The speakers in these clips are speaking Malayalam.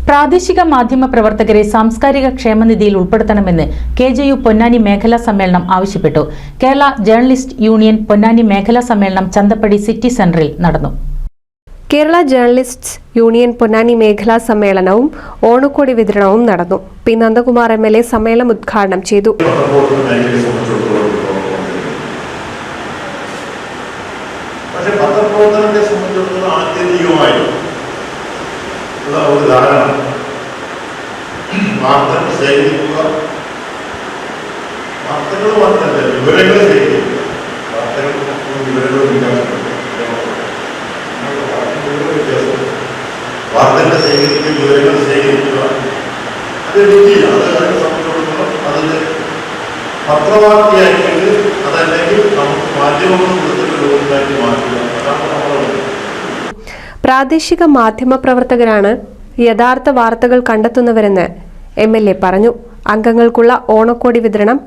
പ്രാദേശിക മാധ്യമ പ്രവർത്തകരെ സാംസ്കാരിക ക്ഷേമനിധിയിൽ ഉൾപ്പെടുത്തണമെന്ന് KJU പൊന്നാനി മേഖലാ സമ്മേളനം ആവശ്യപ്പെട്ടു. കേരള ജേർണലിസ്റ്റ് യൂണിയൻ പൊന്നാനി മേഖലാ സമ്മേളനം ചന്തപ്പടി സിറ്റി സെന്ററിൽ നടന്നു. കേരള ജേർണലിസ്റ്റ് യൂണിയൻ പൊന്നാനി മേഖലാ സമ്മേളനവും ഓണക്കോടി വിതരണവും നടന്നു. പി നന്ദകുമാർ MLA സമ്മേളനം ഉദ്ഘാടനം ചെയ്തു. വാർത്തകൾ ശേഖരിക്കുക, വാർത്തകൾ മാത്രമല്ല വിവരങ്ങൾ ശേഖരിക്കുക. വാർത്തകൾ ശേഖരിക്കുക, വിവരങ്ങൾ ശേഖരിക്കുക, അത് രീതിയിലാണ്. അതിനെ സംബന്ധിച്ചിടത്തോളം അതിന് പത്രവാർത്തയാക്കിയിട്ട് അതല്ലെങ്കിൽ നമുക്ക് മാധ്യമങ്ങൾ കൊടുത്തിട്ടുള്ളതാക്കി മാറ്റുക. അതാണ് നമ്മുടെ പ്രാദേശിക മാധ്യമ പ്രവർത്തകരാണ് യഥാർത്ഥ വാർത്തകൾ കണ്ടെത്തുന്നവരെന്ന് MLA പറഞ്ഞു. അംഗങ്ങൾക്കുള്ള ഓണക്കോടി വിതരണം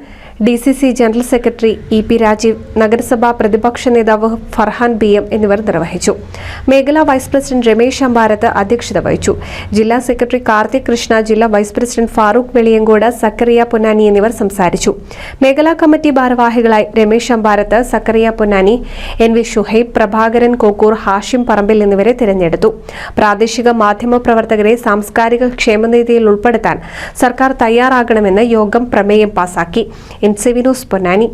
DCC general secretary EP Rajeev, നഗരസഭാ പ്രതിപക്ഷ നേതാവ് ഫർഹാൻ BM എന്നിവർ നിർവഹിച്ചു. മേഖലാ വൈസ് പ്രസിഡന്റ് രമേശ് അമ്പാരത്ത് അധ്യക്ഷത വഹിച്ചു. ജില്ലാ സെക്രട്ടറി കാർത്തിക് കൃഷ്ണ, ജില്ലാ വൈസ് പ്രസിഡന്റ് ഫാറൂഖ് വെളിയങ്കോട്, സക്കറിയ പൊന്നാനി എന്നിവർ സംസാരിച്ചു. മേഖലാ കമ്മിറ്റി ഭാരവാഹികളായി രമേശ് അമ്പാരത്ത്, സക്കറിയ പൊന്നാനി, NV ഷുഹൈബ്, പ്രഭാകരൻ കോക്കൂർ, ഹാഷിം പറമ്പിൽ എന്നിവരെ തിരഞ്ഞെടുത്തു. പ്രാദേശിക മാധ്യമ പ്രവർത്തകരെ സാംസ്കാരിക ക്ഷേമനിധിയിൽ ഉൾപ്പെടുത്താൻ സർക്കാർ തയ്യാറാകണമെന്ന് യോഗം പ്രമേയം പാസാക്കി. NCV news Ponnani.